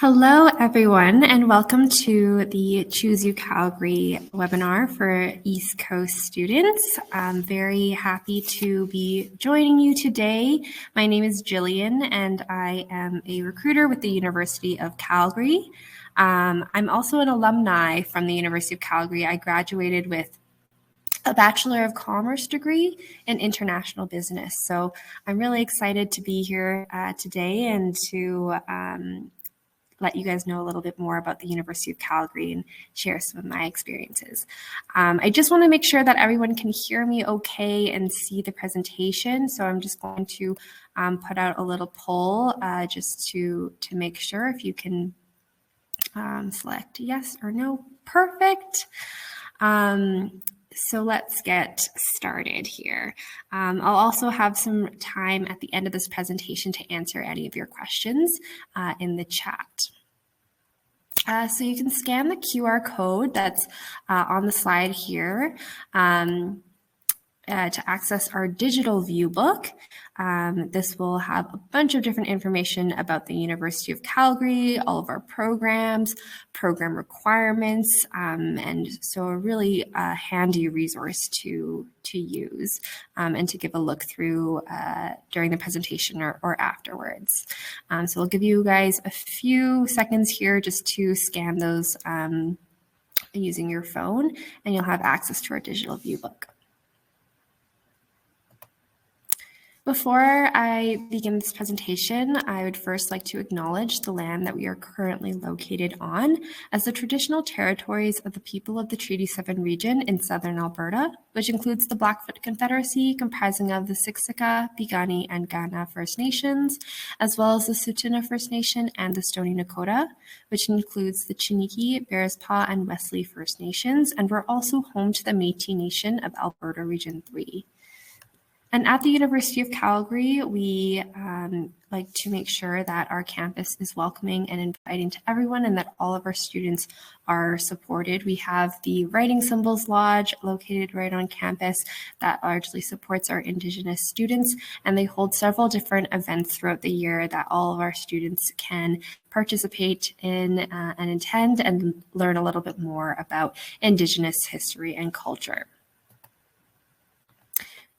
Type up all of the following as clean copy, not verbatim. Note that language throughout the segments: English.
Hello, everyone, and welcome to the Choose UCalgary webinar for East Coast students. I'm very happy to be joining you today. My name is Jillian, and I am a recruiter with the University of Calgary. I'm also an alumni from the University of Calgary. I graduated with a Bachelor of Commerce degree in International Business. So I'm really excited to be here today and to let you guys know a little bit more about the University of Calgary and share some of my experiences. I just want to make sure that everyone can hear me okay and see the presentation. So I'm just going to put out a little poll just to make sure if you can select yes or no. Perfect. So let's get started here. I'll also have some time at the end of this presentation to answer any of your questions in the chat. So you can scan the QR code that's on the slide here to access our digital view book. This will have a bunch of different information about the University of Calgary, all of our programs, program requirements, and so a really handy resource to use and to give a look through during the presentation or afterwards. So I'll give you guys a few seconds here just to scan those using your phone, and you'll have access to our digital view book. Before I begin this presentation, I would first like to acknowledge the land that we are currently located on as the traditional territories of the people of the Treaty 7 region in southern Alberta, which includes the Blackfoot Confederacy comprising of the Siksika, Piikani, and Kainai First Nations, as well as the Tsuut'ina First Nation and the Stoney Nakoda, which includes the Chiniki, Bearspaw, and Wesley First Nations, and we're also home to the Métis Nation of Alberta Region 3. And at the University of Calgary, we like to make sure that our campus is welcoming and inviting to everyone and that all of our students are supported. We have the Writing Symbols Lodge located right on campus that largely supports our Indigenous students, and they hold several different events throughout the year that all of our students can participate in and attend and learn a little bit more about Indigenous history and culture.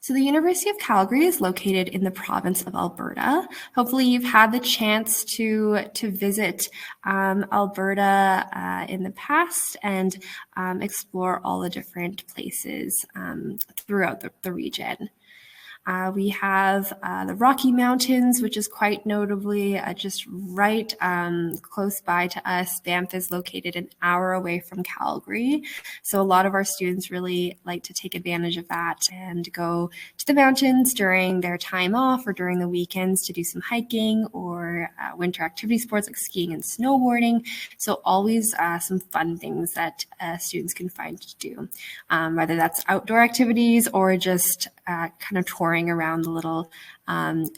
So the University of Calgary is located in the province of Alberta. Hopefully you've had the chance to visit Alberta in the past and explore all the different places throughout the region. We have the Rocky Mountains, which is quite notably just right close by to us. Banff is located an hour away from Calgary. So a lot of our students really like to take advantage of that and go to the mountains during their time off or during the weekends to do some hiking or winter activity sports like skiing and snowboarding. So always some fun things that students can find to do, whether that's outdoor activities or just kind of touring around the little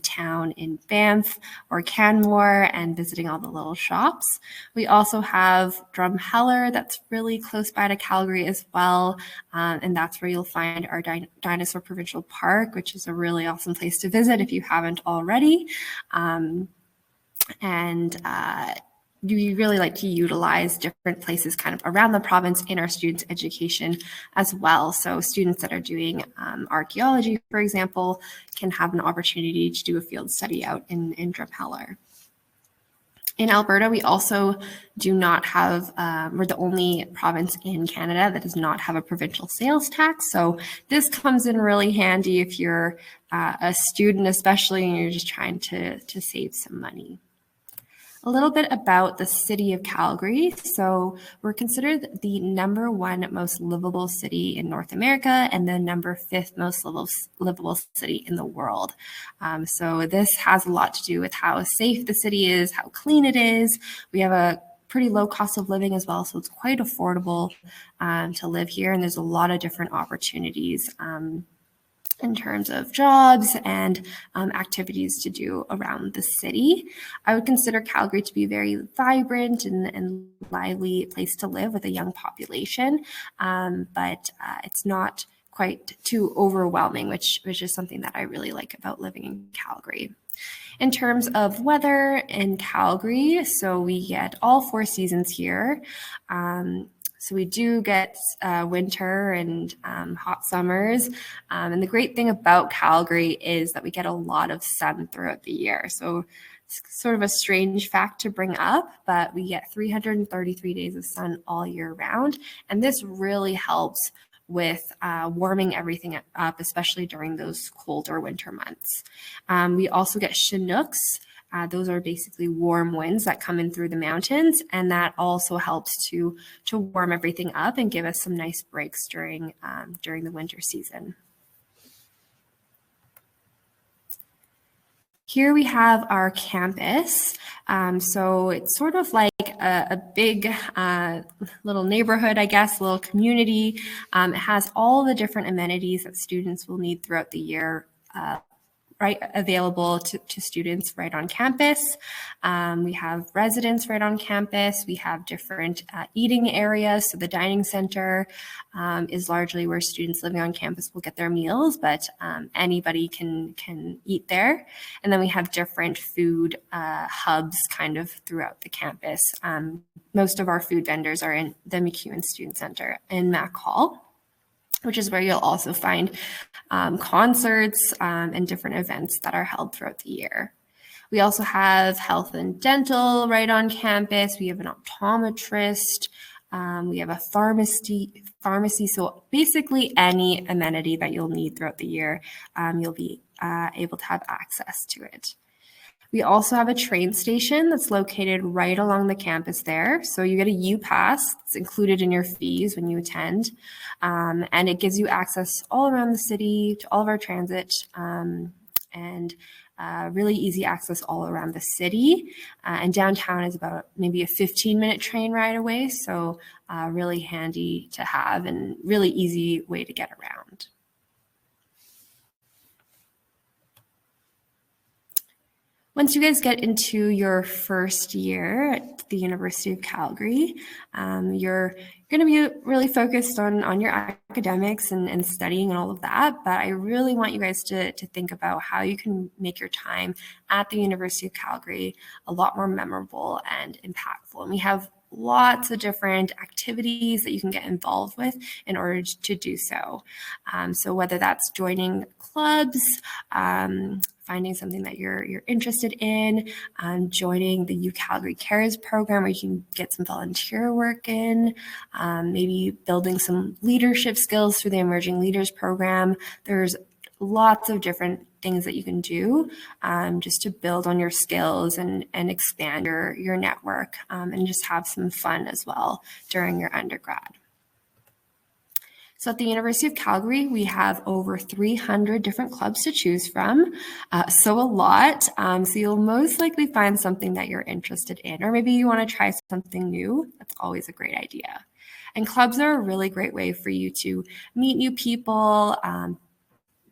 town in Banff or Canmore and visiting all the little shops. We also have Drumheller that's really close by to Calgary as well, and that's where you'll find our Dinosaur Provincial Park, which is a really awesome place to visit if you haven't already. We really like to utilize different places kind of around the province in our students' education as well. So students that are doing archaeology, for example, can have an opportunity to do a field study out in Drumheller. In Alberta, we also do not have, we're the only province in Canada that does not have a provincial sales tax. So this comes in really handy if you're a student, especially, and you're just trying to save some money. A little bit about the city of Calgary. So we're considered the #1 most livable city in North America and the #5 most livable city in the world. So this has a lot to do with how safe the city is, how clean it is. We have a pretty low cost of living as well, so it's quite affordable to live here, and there's a lot of different opportunities in terms of jobs and activities to do around the city. I would consider Calgary to be a very vibrant and lively place to live with a young population, but it's not quite too overwhelming, which is something that I really like about living in Calgary. In terms of weather in Calgary, so we get all 4 seasons here. So we do get winter and hot summers. And the great thing about Calgary is that we get a lot of sun throughout the year. So it's sort of a strange fact to bring up, but we get 333 days of sun all year round. And this really helps with warming everything up, especially during those colder winter months. We also get Chinooks. Those are basically warm winds that come in through the mountains, and that also helps to warm everything up and give us some nice breaks during the winter season. Here we have our campus. So it's sort of like a big little neighborhood, I guess, a little community. It has all the different amenities that students will need throughout the year, right, available to students right on campus. We have residents right on campus. We have different eating areas. So the dining center is largely where students living on campus will get their meals, but anybody can eat there. And then we have different food hubs kind of throughout the campus. Most of our food vendors are in the MacEwan Student Center in Mac Hall, which is where you'll also find concerts and different events that are held throughout the year. We also have health and dental right on campus. We have an optometrist. We have a pharmacy. So basically any amenity that you'll need throughout the year, you'll be able to have access to it. We also have a train station that's located right along the campus there. So you get a U-Pass. It's included in your fees when you attend. And it gives you access all around the city to all of our transit and really easy access all around the city. And downtown is about maybe a 15-minute train ride away. So really handy to have and really easy way to get around. Once you guys get into your first year at the University of Calgary, you're going to be really focused on your academics and studying and all of that. But I really want you guys to think about how you can make your time at the University of Calgary a lot more memorable and impactful. And we have lots of different activities that you can get involved with in order to do so. So whether that's joining clubs, finding something that you're interested in, joining the UCalgary Cares program where you can get some volunteer work in, maybe building some leadership skills through the Emerging Leaders program. There's lots of different things that you can do just to build on your skills and expand your network and just have some fun as well during your undergrad. So at the University of Calgary, we have over 300 different clubs to choose from, so a lot. So you'll most likely find something that you're interested in, or maybe you want to try something new. That's always a great idea. And clubs are a really great way for you to meet new people,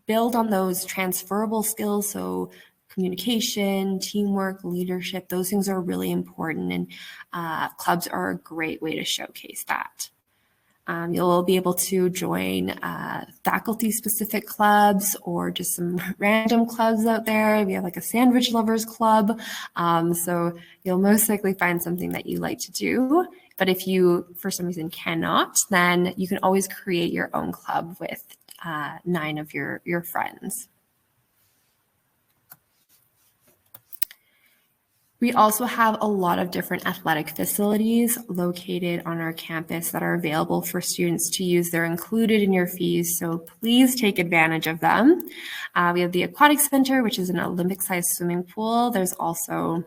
build on those transferable skills. So communication, teamwork, leadership, those things are really important. And clubs are a great way to showcase that. You'll be able to join faculty-specific clubs or just some random clubs out there. We have like a sandwich lovers club. So you'll most likely find something that you like to do. But if you, for some reason, cannot, then you can always create your own club with 9 of your friends. We also have a lot of different athletic facilities located on our campus that are available for students to use. They're included in your fees, so please take advantage of them. We have the Aquatic Center, which is an Olympic-sized swimming pool. There's also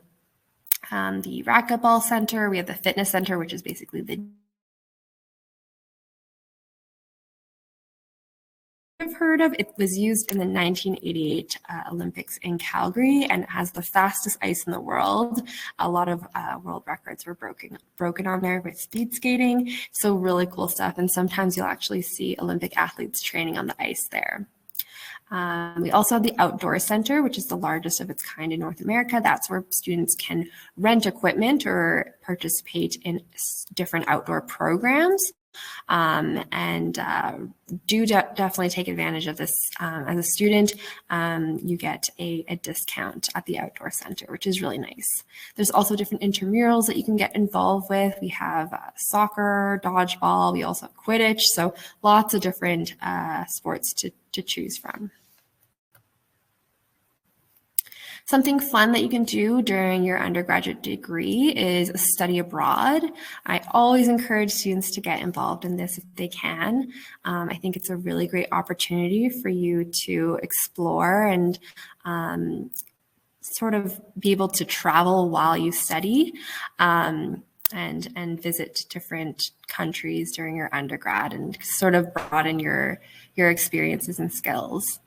the Racquetball Center. We have the Fitness Center, which is basically the I've heard of. It was used in the 1988 Olympics in Calgary, and it has the fastest ice in the world. A lot of world records were broken on there with speed skating. So really cool stuff. And sometimes you'll actually see Olympic athletes training on the ice there. We also have the Outdoor Center, which is the largest of its kind in North America. That's where students can rent equipment or participate in different outdoor programs. Definitely take advantage of this. As a student, you get a discount at the Outdoor Center, which is really nice. There's also different intramurals that you can get involved with. We have soccer, dodgeball, we also have Quidditch, so lots of different sports to choose from. Something fun that you can do during your undergraduate degree is study abroad. I always encourage students to get involved in this if they can. I think it's a really great opportunity for you to explore and sort of be able to travel while you study and visit different countries during your undergrad and sort of broaden your experiences and skills.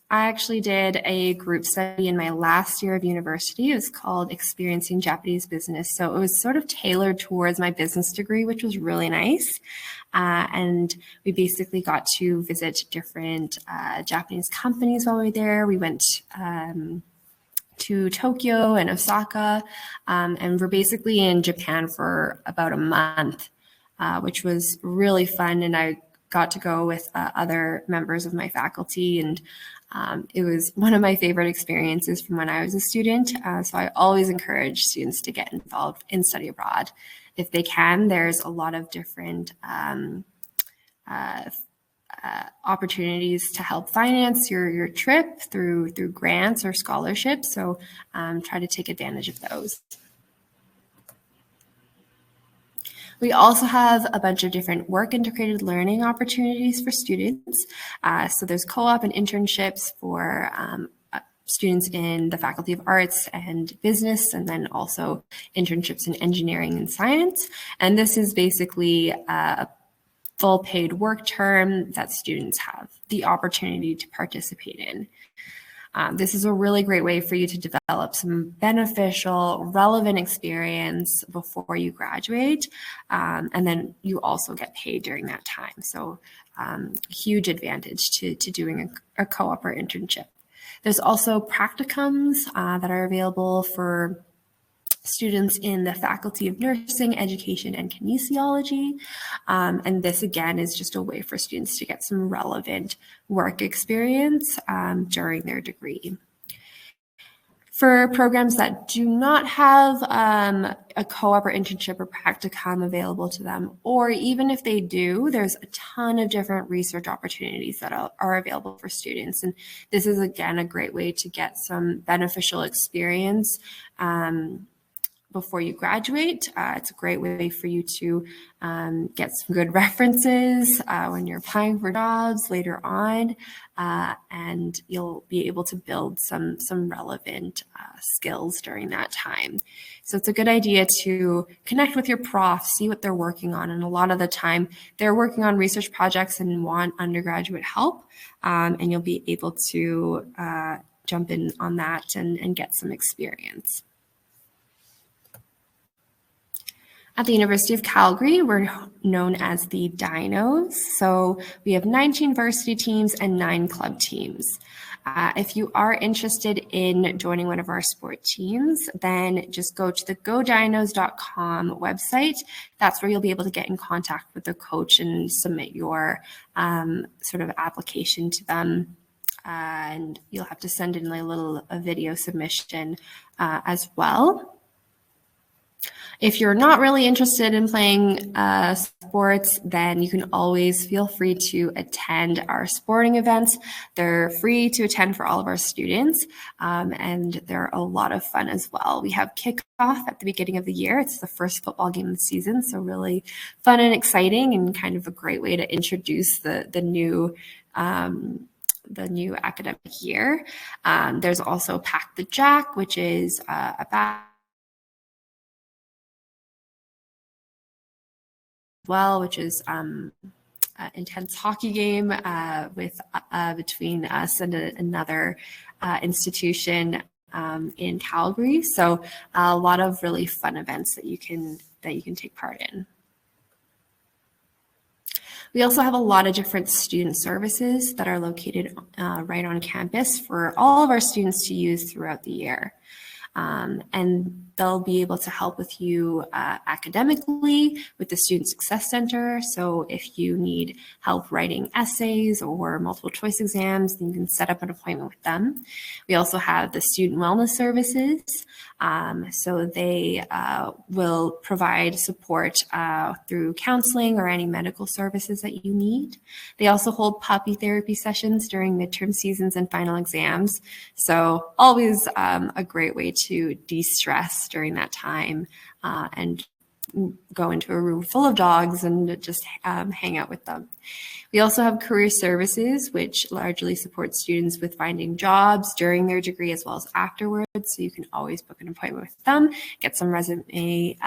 I actually did a group study in my last year of university. It was called Experiencing Japanese Business. So it was sort of tailored towards my business degree, which was really nice. And we basically got to visit different Japanese companies while we were there. We went to Tokyo and Osaka, and we're basically in Japan for about a month, which was really fun. And I got to go with other members of my faculty, and it was one of my favorite experiences from when I was a student. So I always encourage students to get involved in study abroad if they can. There's a lot of different opportunities to help finance your trip through grants or scholarships. So try to take advantage of those. We also have a bunch of different work integrated learning opportunities for students. So there's co-op and internships for students in the Faculty of Arts and Business, and then also internships in engineering and science. And this is basically a full paid work term that students have the opportunity to participate in. This is a really great way for you to develop some beneficial, relevant experience before you graduate. And then you also get paid during that time. So huge advantage to doing a co-op or internship. There's also practicums that are available for students in the Faculty of Nursing, Education, and Kinesiology. And this, again, is just a way for students to get some relevant work experience during their degree. For programs that do not have a co-op or internship or practicum available to them, or even if they do, there's a ton of different research opportunities that are available for students. And this is, again, a great way to get some beneficial experience before you graduate. It's a great way for you to get some good references when you're applying for jobs later on, and you'll be able to build some relevant skills during that time. So it's a good idea to connect with your prof, see what they're working on, and a lot of the time they're working on research projects and want undergraduate help, and you'll be able to jump in on that and get some experience. At the University of Calgary, we're known as the DINOS. So we have 19 varsity teams and 9 club teams. If you are interested in joining one of our sport teams, then just go to the godinos.com website. That's where you'll be able to get in contact with the coach and submit your sort of application to them. And you'll have to send in a video submission as well. If you're not really interested in playing sports, then you can always feel free to attend our sporting events. They're free to attend for all of our students, and they're a lot of fun as well. We have kickoff at the beginning of the year. It's the first football game of the season, so really fun and exciting, and kind of a great way to introduce the new academic year. There's also Pack the Jack, which is a which is an intense hockey game between us and another institution in Calgary. So a lot of really fun events that you can take part in. We also have a lot of different student services that are located right on campus for all of our students to use throughout the year. And they'll be able to help with you academically with the Student Success Center. So if you need help writing essays or multiple choice exams, then you can set up an appointment with them. We also have the Student Wellness Services. So they will provide support through counseling or any medical services that you need. They also hold puppy therapy sessions during midterm seasons and final exams. So always a great way to de-stress during that time and go into a room full of dogs and just hang out with them. We also have career services, which largely support students with finding jobs during their degree as well as afterwards. So you can always book an appointment with them, get some resume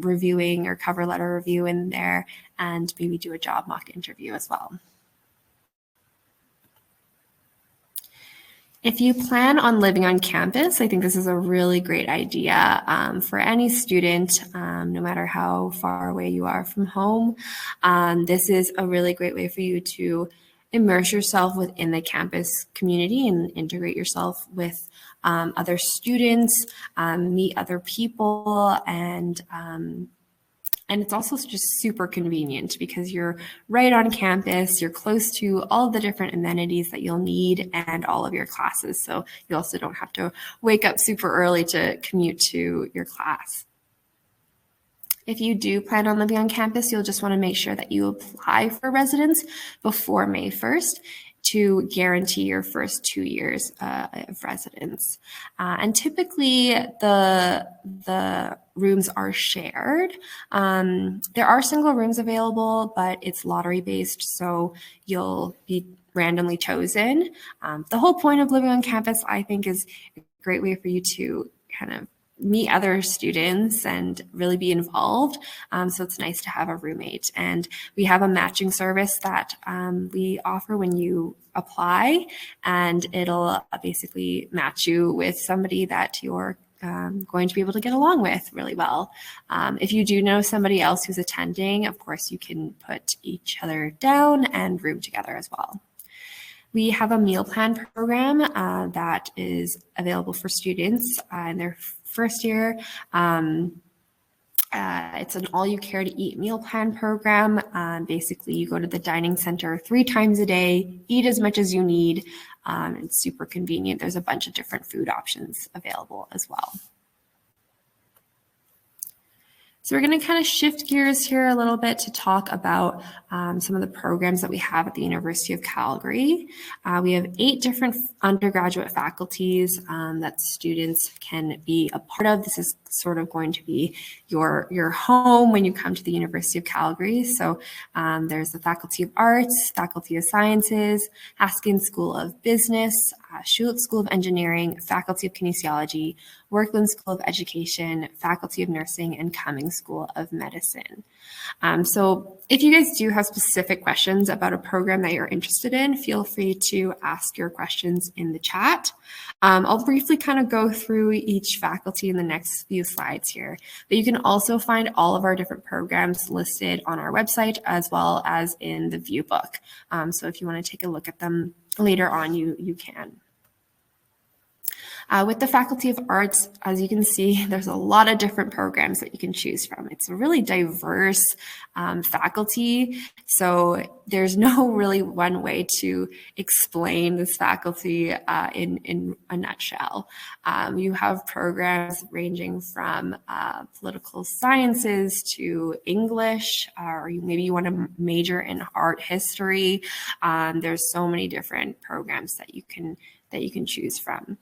reviewing or cover letter review in there, and maybe do a job mock interview as well. If you plan on living on campus, I think this is a really great idea for any student, no matter how far away you are from home. This is a really great way for you to immerse yourself within the campus community and integrate yourself with other students, meet other people, and it's also just super convenient because you're right on campus, you're close to all the different amenities that you'll need and all of your classes. So you also don't have to wake up super early to commute to your class. If you do plan on living on campus, you'll just want to make sure that you apply for residence before May 1st to guarantee your first 2 years of residence. And typically the rooms are shared. There are single rooms available, but it's lottery based, so you'll be randomly chosen. The whole point of living on campus, I think, is a great way for you to kind of meet other students and really be involved. So it's nice to have a roommate. And we have a matching service that we offer when you apply, and it'll basically match you with somebody that you're going to be able to get along with really well. If you do know somebody else who's attending, of course, you can put each other down and room together as well. We have a meal plan program that is available for students in their first year. It's an all-you-care-to-eat meal plan program. Basically, you go to the dining center 3 times a day, eat as much as you need. It's super convenient. There's a bunch of different food options available as well. So we're going to kind of shift gears here a little bit to talk about some of the programs that we have at the University of Calgary. We have 8 different undergraduate faculties that students can be a part of. This is sort of going to be your home when you come to the University of Calgary. So there's the Faculty of Arts, Faculty of Sciences, Haskins School of Business, Schulich School of Engineering, Faculty of Kinesiology, Workland School of Education, Faculty of Nursing, and Cummings School of Medicine. So if you guys do have specific questions about a program that you're interested in, feel free to ask your questions in the chat. I'll briefly kind of go through each faculty in the next few slides here, but you can also find all of our different programs listed on our website as well as in the VIEWBOOK. So if you want to take a look at them later on, you can. With the Faculty of Arts, as you can see, there's a lot of different programs that you can choose from. It's a really diverse faculty, so there's no really one way to explain this faculty in a nutshell. You have programs ranging from political sciences to English, or maybe you want to major in art history. There's so many different programs that you can choose from.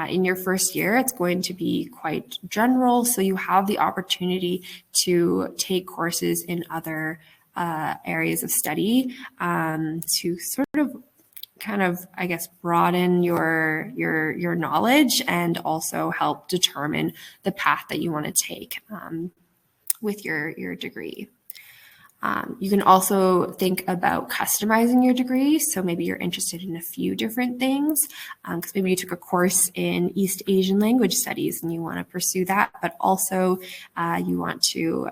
In your first year, it's going to be quite general, so you have the opportunity to take courses in other areas of study to sort of kind of, I guess, broaden your knowledge and also help determine the path that you want to take with your degree. You can also think about customizing your degree. So maybe you're interested in a few different things, because maybe you took a course in East Asian language studies and you want to pursue that, but also you want to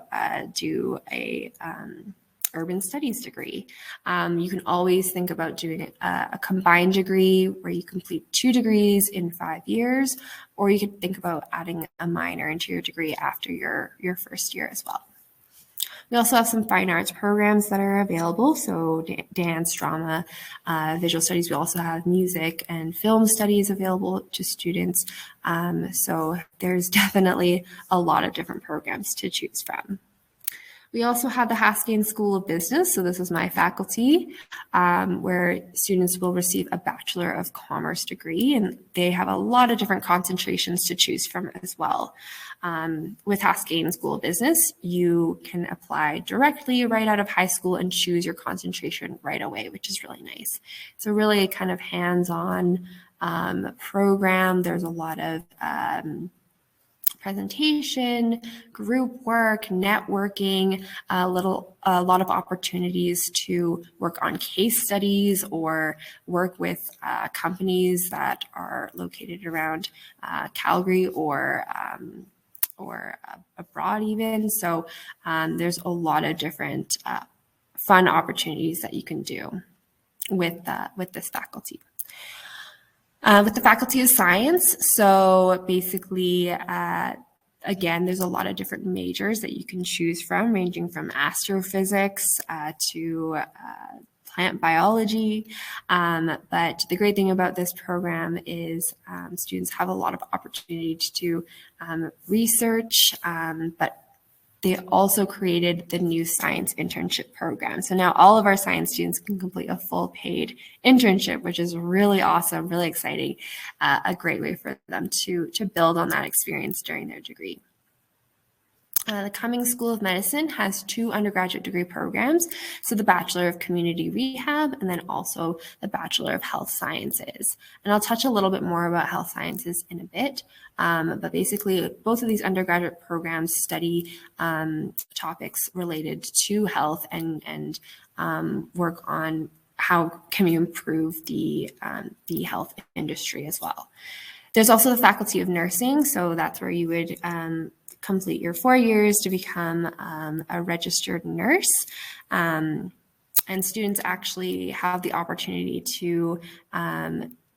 do a urban studies degree. You can always think about doing a combined degree where you complete 2 degrees in 5 years, or you could think about adding a minor into your degree after your first year as well. We also have some fine arts programs that are available, so dance, drama, visual studies. We also have music and film studies available to students. So there's definitely a lot of different programs to choose from. We also have the Haskayne School of Business. So this is my faculty, where students will receive a Bachelor of Commerce degree, and they have a lot of different concentrations to choose from as well. With Haskayne School of Business, you can apply directly right out of high school and choose your concentration right away, which is really nice. It's a really kind of hands-on program. There's a lot of presentation, group work, networking, a lot of opportunities to work on case studies or work with companies that are located around Calgary or abroad even. So there's a lot of different fun opportunities that you can do with this faculty. With the Faculty of Science, so basically, again, there's a lot of different majors that you can choose from, ranging from astrophysics to plant biology. But the great thing about this program is students have a lot of opportunity to do research, but they also created the new science internship program. So now all of our science students can complete a full paid internship, which is really awesome, really exciting, a great way for them to build on that experience during their degree. The Cummings School of Medicine has 2 undergraduate degree programs, so the Bachelor of Community Rehab and then also the Bachelor of Health Sciences. And I'll touch a little bit more about health sciences in a bit, but basically both of these undergraduate programs study topics related to health and work on how can we improve the health industry as well. There's also the Faculty of Nursing, so that's where you would complete your 4 years to become a registered nurse. And students actually have the opportunity to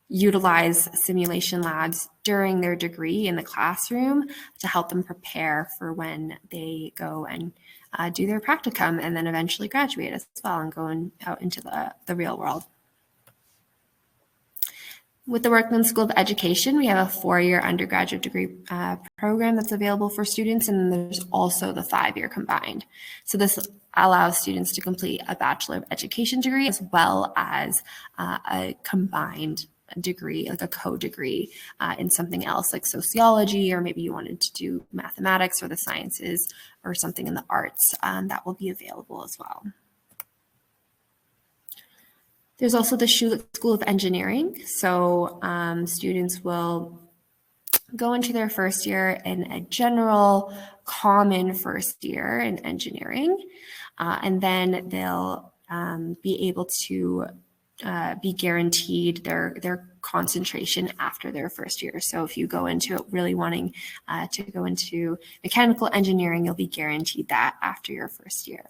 utilize simulation labs during their degree in the classroom to help them prepare for when they go and do their practicum and then eventually graduate as well and go out into the real world. With the Workman School of Education, we have a 4-year undergraduate degree program that's available for students, and there's also the 5-year combined. So this allows students to complete a Bachelor of Education degree as well as a combined degree, like a co-degree in something else like sociology, or maybe you wanted to do mathematics or the sciences or something in the arts, that will be available as well. There's also the Schulich School of Engineering. So students will go into their first year in a general common first year in engineering, and then they'll be able to be guaranteed their concentration after their first year. So if you go into it really wanting to go into mechanical engineering, you'll be guaranteed that after your first year.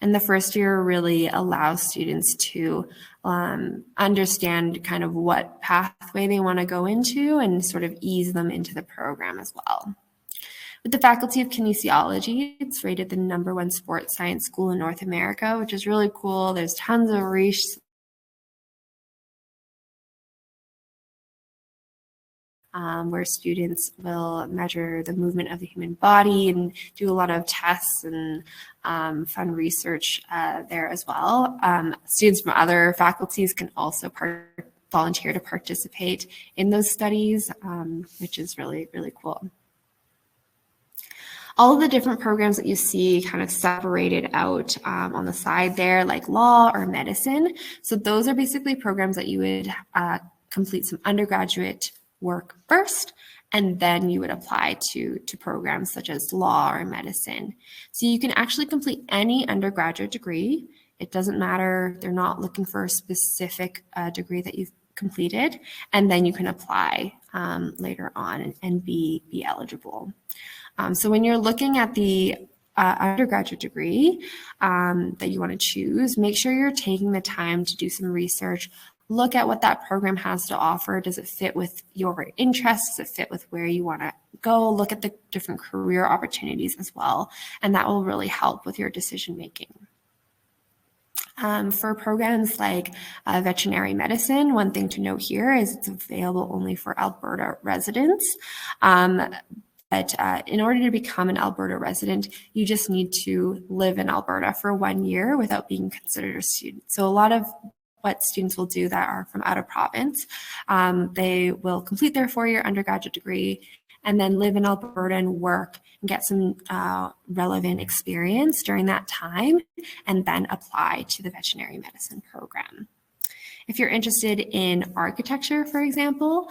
And the first year really allows students to understand kind of what pathway they want to go into and sort of ease them into the program as well. With the Faculty of Kinesiology, it's rated the #1 sports science school in North America, which is really cool. There's tons of research where students will measure the movement of the human body and do a lot of tests and fun research there as well. Students from other faculties can also volunteer to participate in those studies, which is really, really cool. All of the different programs that you see kind of separated out on the side there, like law or medicine. So those are basically programs that you would complete some undergraduate work first, and then you would apply to programs such as law or medicine. So you can actually complete any undergraduate degree. It doesn't matter. They're not looking for a specific degree that you've completed, and then you can apply later on and be eligible. So when you're looking at the undergraduate degree that you want to choose, make sure you're taking the time to do some research. Look at what that program has to offer. Does it fit with your interests? Does it fit with where you want to go? Look at the different career opportunities as well, and that will really help with your decision making. For programs like veterinary medicine, one thing to note here is it's available only for Alberta residents. But in order to become an Alberta resident, you just need to live in Alberta for 1 year without being considered a student. So a lot of what students will do that are from out of province, they will complete their 4-year undergraduate degree and then live in Alberta and work and get some relevant experience during that time, and then apply to the veterinary medicine program. If you're interested in architecture, for example,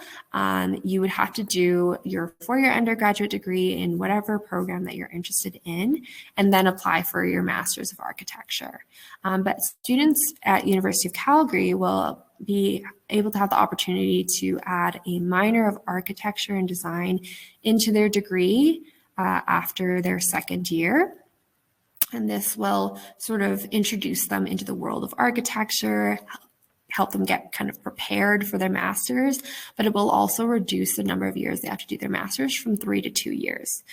you would have to do your 4-year undergraduate degree in whatever program that you're interested in, and then apply for your Master's of Architecture. But students at University of Calgary will be able to have the opportunity to add a minor of architecture and design into their degree after their 2nd year. And this will sort of introduce them into the world of architecture, help them get kind of prepared for their master's, but it will also reduce the number of years they have to do their master's from 3 to 2 years,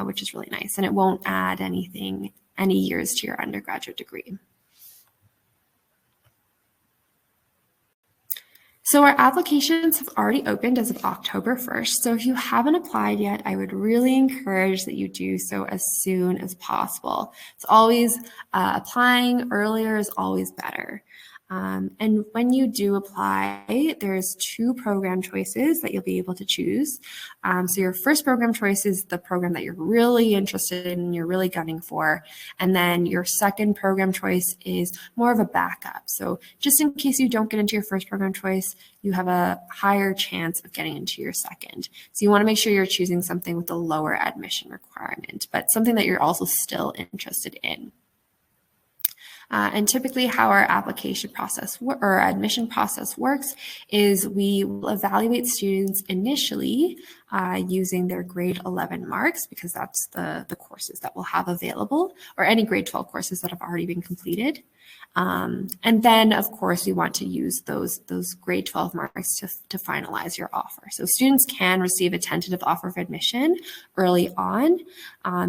which is really nice. And it won't add any years to your undergraduate degree. So our applications have already opened as of October 1st. So if you haven't applied yet, I would really encourage that you do so as soon as possible. It's always applying earlier is always better. And when you do apply, there's 2 program choices that you'll be able to choose. So your first program choice is the program that you're really interested in, you're really gunning for. And then your second program choice is more of a backup. So just in case you don't get into your first program choice, you have a higher chance of getting into your second. So you want to make sure you're choosing something with a lower admission requirement, but something that you're also still interested in. And typically how our application process or admission process works is we will evaluate students initially using their grade 11 marks, because that's the courses that we'll have available, or any grade 12 courses that have already been completed. And then, of course, we want to use those grade 12 marks to finalize your offer. So students can receive a tentative offer of admission early on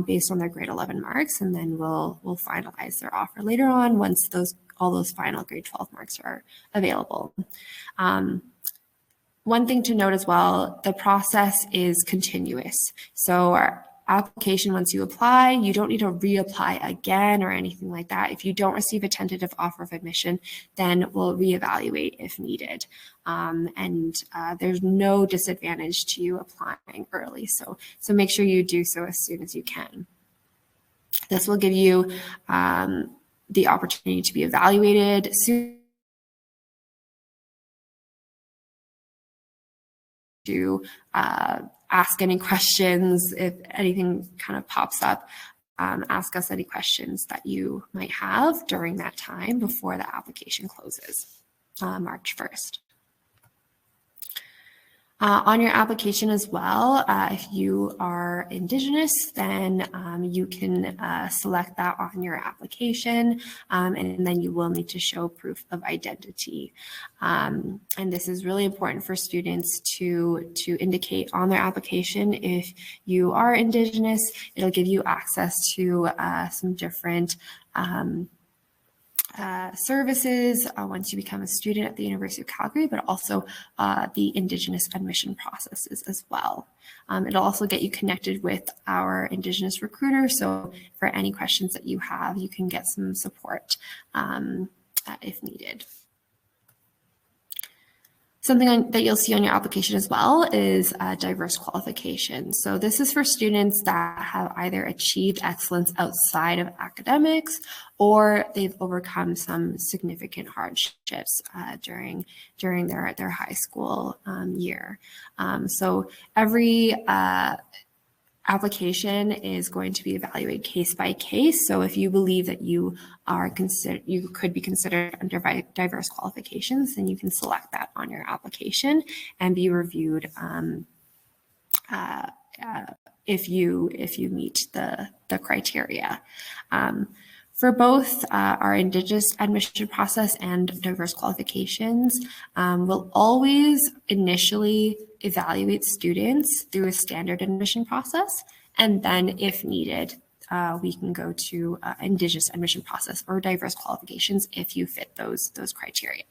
based on their grade 11 marks, and then we'll finalize their offer later on once all those final grade 12 marks are available. One thing to note as well, the process is continuous. So our application, once you apply, you don't need to reapply again or anything like that. If you don't receive a tentative offer of admission, then we'll reevaluate if needed. And there's no disadvantage to you applying early. So make sure you do so as soon as you can. This will give you the opportunity to be evaluated soon, to ask any questions. If anything kind of pops up, ask us any questions that you might have during that time before the application closes, March 1st. On your application as well, if you are Indigenous, then you can select that on your application, and then you will need to show proof of identity. And this is really important for students to indicate on their application. If you are Indigenous, it'll give you access to some different services once you become a student at the University of Calgary, but also the Indigenous admission processes as well. It'll also get you connected with our Indigenous recruiter, so for any questions that you have, you can get some support if needed. Something that you'll see on your application as well is diverse qualifications. So this is for students that have either achieved excellence outside of academics or they've overcome some significant hardships during their high school year. So every application is going to be evaluated case by case. So if you believe that you could be considered under diverse qualifications, then you can select that on your application and be reviewed if you meet the criteria. For both our Indigenous admission process and diverse qualifications, we'll always initially evaluate students through a standard admission process, and then if needed, we can go to Indigenous admission process or diverse qualifications if you fit those criteria.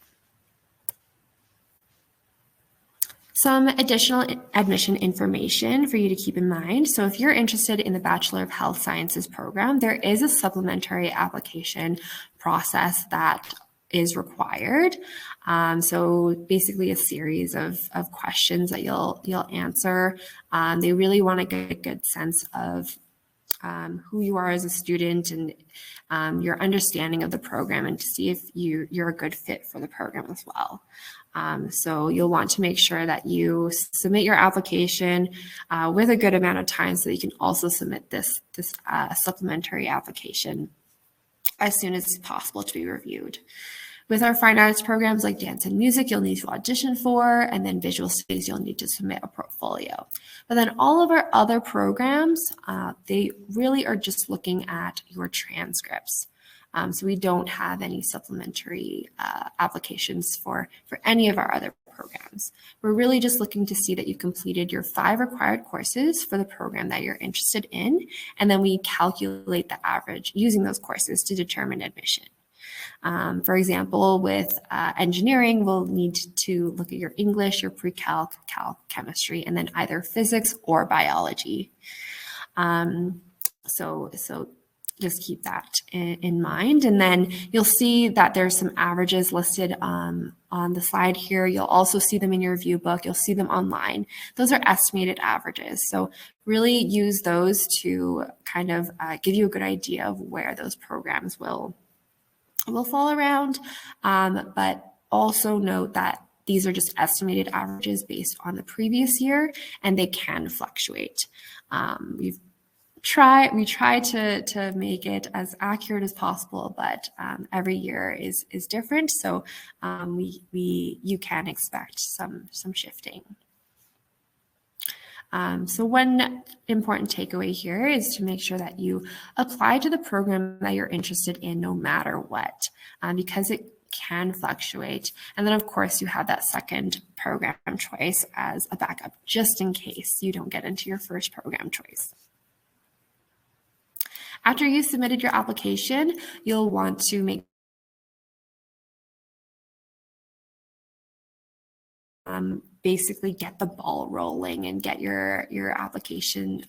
Some additional admission information for you to keep in mind. So if you're interested in the Bachelor of Health Sciences program, there is a supplementary application process that is required. So basically a series of questions that you'll answer. They really want to get a good sense of who you are as a student and your understanding of the program, and to see if you're a good fit for the program as well. So you'll want to make sure that you submit your application with a good amount of time so that you can also submit this supplementary application as soon as possible to be reviewed. With our fine arts programs like dance and music, you'll need to audition for, and then visual studies, you'll need to submit a portfolio. But then all of our other programs, they really are just looking at your transcripts. So we don't have any supplementary applications for any of our other programs. We're really just looking to see that you've completed your 5 required courses for the program that you're interested in, and then we calculate the average using those courses to determine admission. For example, with engineering, we'll need to look at your English, your pre-calc, calc, chemistry, and then either physics or biology. So just keep that in mind. And then you'll see that there's some averages listed on the slide here. You'll also see them in your review book. You'll see them online. Those are estimated averages. So really use those to kind of give you a good idea of where those programs will fall around, but also note that these are just estimated averages based on the previous year, and they can fluctuate. We try to make it as accurate as possible, but every year is different, so you can expect some shifting. So one important takeaway here is to make sure that you apply to the program that you're interested in no matter what, because it can fluctuate. And then, of course, you have that second program choice as a backup, just in case you don't get into your first program choice. After you submitted your application, you'll want to make basically get the ball rolling and get your application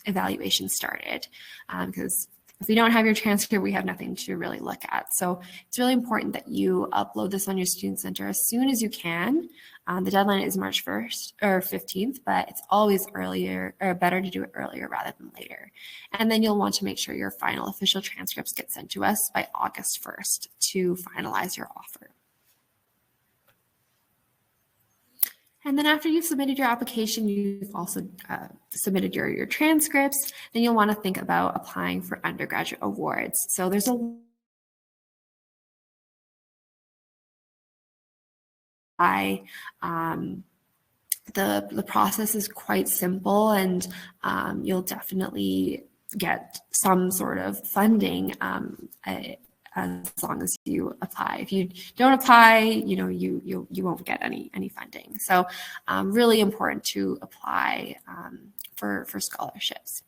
evaluation started, because if we don't have your transcript, we have nothing to really look at. So it's really important that you upload this on your Student Center as soon as you can. The deadline is March 1st or 15th, but it's always earlier, or better to do it earlier rather than later. And then you'll want to make sure your final official transcripts get sent to us by August 1st to finalize your offer. And then after you've submitted your application, you've also submitted your transcripts, then you'll want to think about applying for undergraduate awards. So there's the process is quite simple, and you'll definitely get some sort of funding as long as you apply. If you don't apply, you won't get any funding. So really important to apply for scholarships.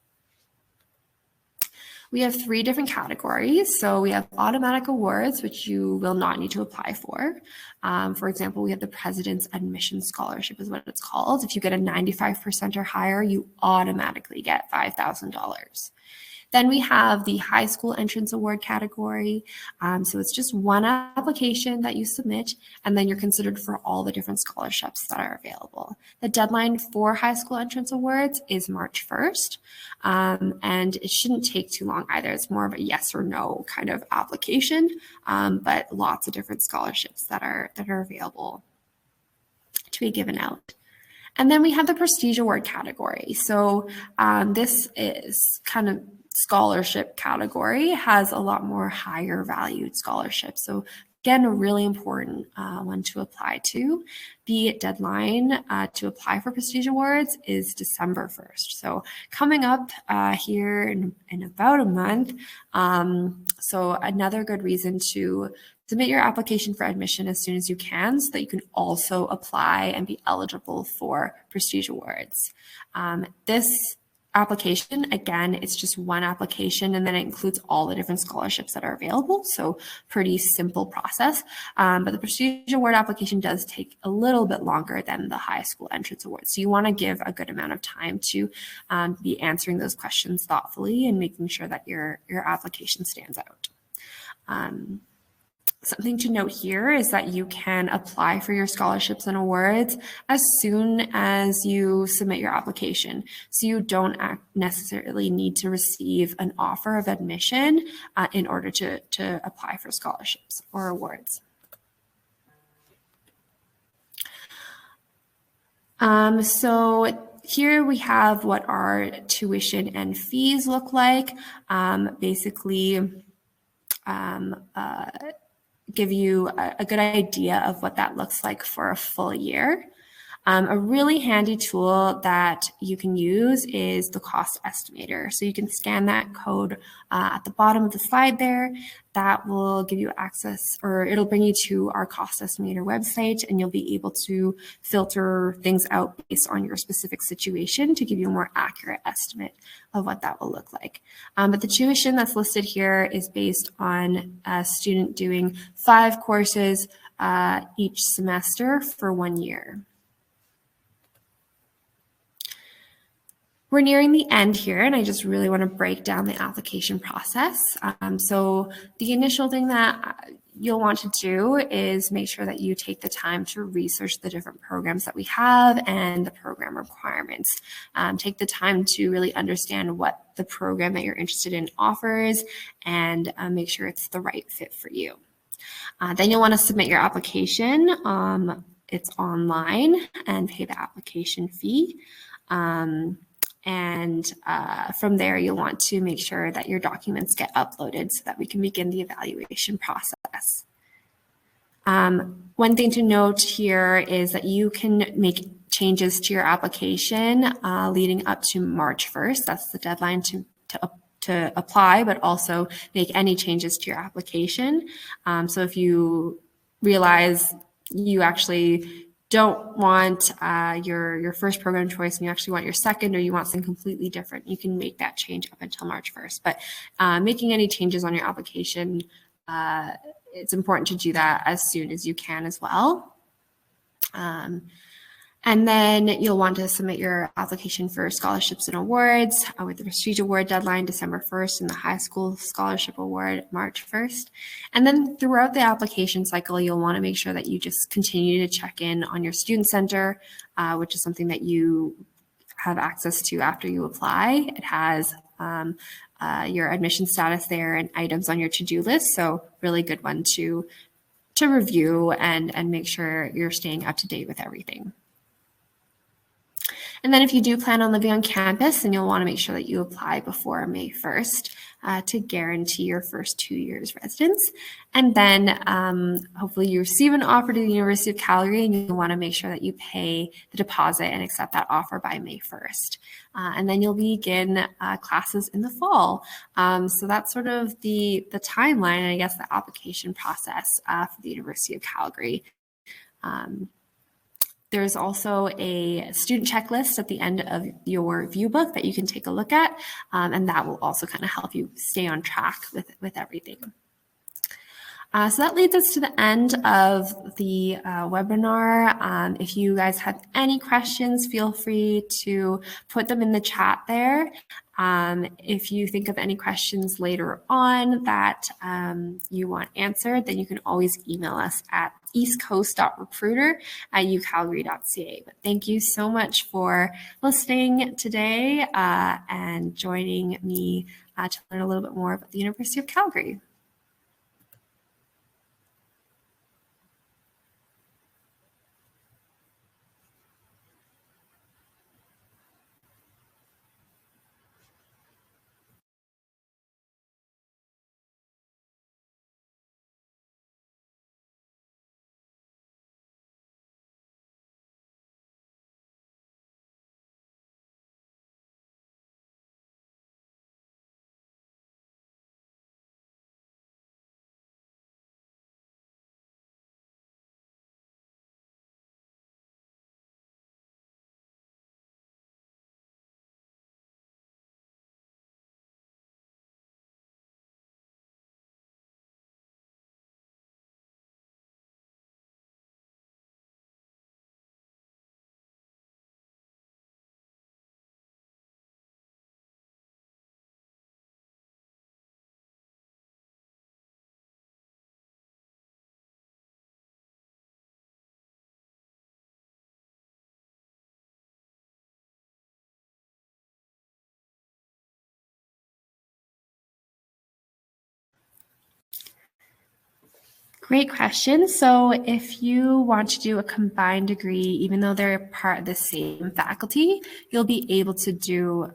We have 3 different categories. So we have automatic awards, which you will not need to apply for. For example, we have the President's Admission Scholarship is what it's called. If you get a 95% or higher, you automatically get $5,000. Then we have the high school entrance award category. So it's just one application that you submit, and then you're considered for all the different scholarships that are available. The deadline for high school entrance awards is March 1st, and it shouldn't take too long either. It's more of a yes or no kind of application, but lots of different scholarships that are available to be given out. And then we have the Prestige Award category. So this is kind of scholarship category, has a lot more higher valued scholarships. So again, a really important one to apply to. The deadline to apply for Prestige Awards is December 1st. So coming up here in about a month. So another good reason to submit your application for admission as soon as you can, so that you can also apply and be eligible for Prestige Awards. This application, again, it's just one application, and then it includes all the different scholarships that are available. So pretty simple process. But the Prestige Award application does take a little bit longer than the high school entrance award. So you want to give a good amount of time to be answering those questions thoughtfully and making sure that your application stands out. Something to note here is that you can apply for your scholarships and awards as soon as you submit your application. So you don't necessarily need to receive an offer of admission in order to apply for scholarships or awards. So here we have what our tuition and fees look like. Basically, give you a good idea of what that looks like for a full year. A really handy tool that you can use is the cost estimator. So you can scan that code at the bottom of the slide there. That will give you access, or it'll bring you to our cost estimator website, and you'll be able to filter things out based on your specific situation to give you a more accurate estimate of what that will look like. But the tuition that's listed here is based on a student doing 5 courses each semester for 1 year. We're nearing the end here, and I just really want to break down the application process. So the initial thing that you'll want to do is make sure that you take the time to research the different programs that we have and the program requirements. Take the time to really understand what the program that you're interested in offers, and make sure it's the right fit for you. Then you'll want to submit your application. It's online, and pay the application fee. And from there, you'll want to make sure that your documents get uploaded so that we can begin the evaluation process. One thing to note here is that you can make changes to your application leading up to March 1st. That's the deadline to apply, but also make any changes to your application. So if you realize you actually don't want your first program choice and you actually want your second, or you want something completely different, you can make that change up until March 1st. But making any changes on your application, it's important to do that as soon as you can as well. And then you'll want to submit your application for scholarships and awards with the Prestige Award deadline December 1st and the High School Scholarship Award March 1st. And then throughout the application cycle, you'll want to make sure that you just continue to check in on your student center, which is something that you have access to after you apply. It has your admission status there and items on your to-do list. So really good one to review and make sure you're staying up to date with everything. And then if you do plan on living on campus, then you'll want to make sure that you apply before May 1st to guarantee your first 2 years residence. And then hopefully you receive an offer to the University of Calgary, and you'll want to make sure that you pay the deposit and accept that offer by May 1st. And then you'll begin classes in the fall. So that's sort of the timeline and I guess the application process for the University of Calgary. There's also a student checklist at the end of your view book that you can take a look at, and that will also kind of help you stay on track with everything. So that leads us to the end of the webinar. If you guys have any questions, feel free to put them in the chat there. If you think of any questions later on that you want answered, then you can always email us at eastcoast.recruiter@ucalgary.ca. But thank you so much for listening today and joining me to learn a little bit more about the University of Calgary. Great question. So if you want to do a combined degree, even though they're part of the same faculty, you'll be able to do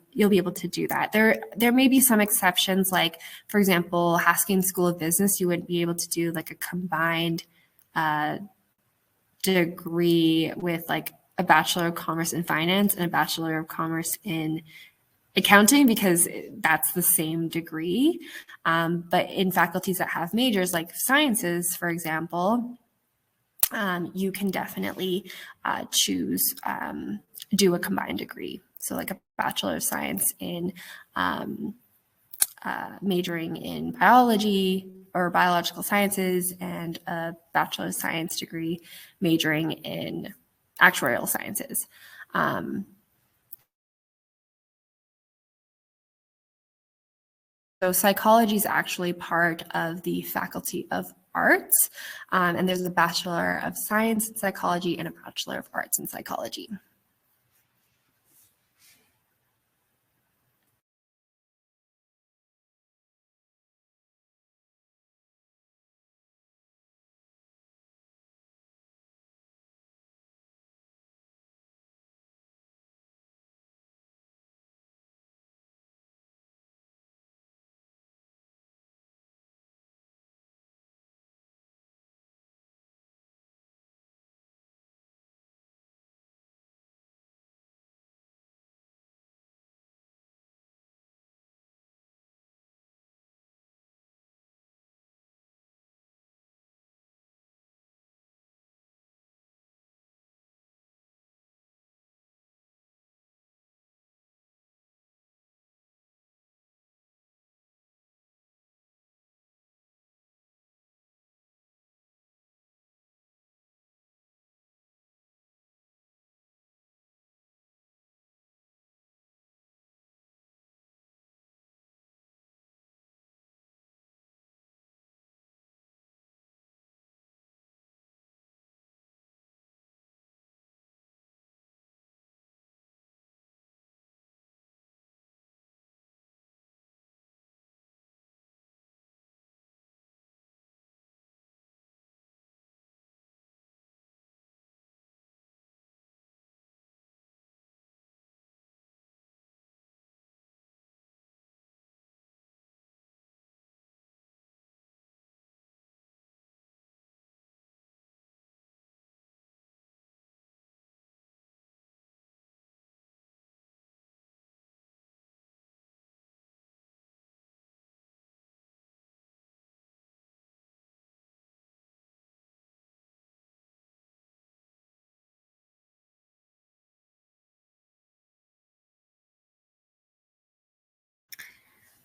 that. There may be some exceptions, like for example, Haskins School of Business, you wouldn't be able to do like a combined degree with like a Bachelor of Commerce in Finance and a Bachelor of Commerce in accounting, because that's the same degree. But in faculties that have majors like sciences, for example, you can definitely choose do a combined degree. So like a Bachelor of Science in majoring in biology or biological sciences, and a Bachelor of Science degree majoring in actuarial sciences. So psychology is actually part of the Faculty of Arts, and there's a Bachelor of Science in Psychology and a Bachelor of Arts in Psychology.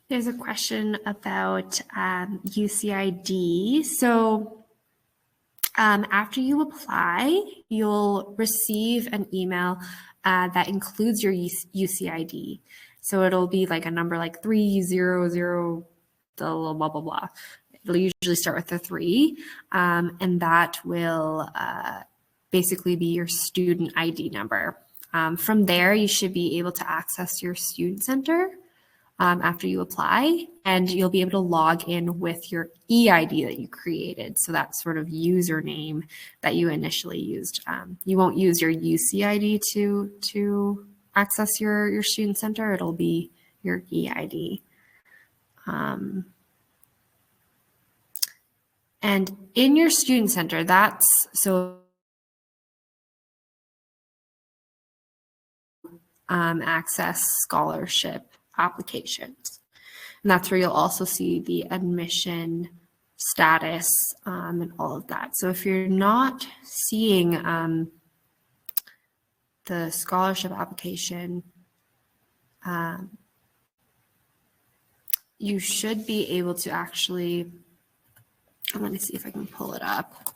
There's a question about UCID. So after you apply, you'll receive an email that includes your UCID. So it'll be like a number like 300, blah, blah, blah, blah. It'll usually start with a 3, and that will basically be your student ID number. From there, you should be able to access your student center after you apply, and you'll be able to log in with your EID that you created. So that sort of username that you initially used. You won't use your UCID to access your student center. It'll be your EID. And in your student center, that's so access scholarship applications. And that's where you'll also see the admission status and all of that. So if you're not seeing the scholarship application, you should be able to actually, let me see if I can pull it up.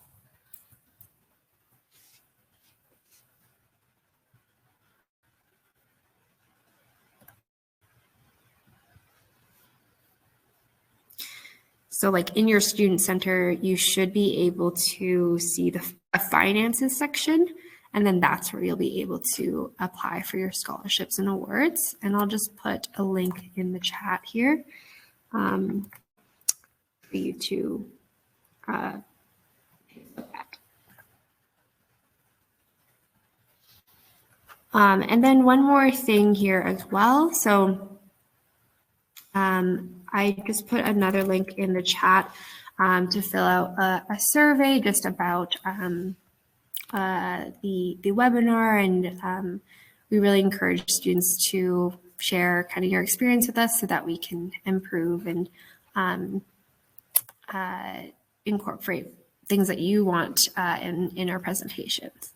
So like in your student center, you should be able to see the finances section, and then that's where you'll be able to apply for your scholarships and awards. And I'll just put a link in the chat here for you to look at. And then one more thing here as well. So I just put another link in the chat to fill out a survey just about the webinar, and we really encourage students to share kind of your experience with us so that we can improve and incorporate things that you want in our presentations.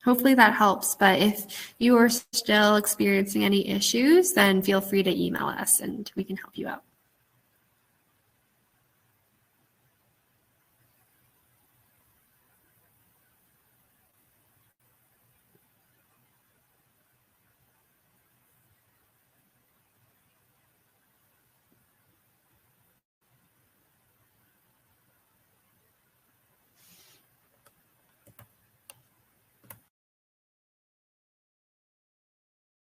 Hopefully that helps, but if you are still experiencing any issues, then feel free to email us and we can help you out.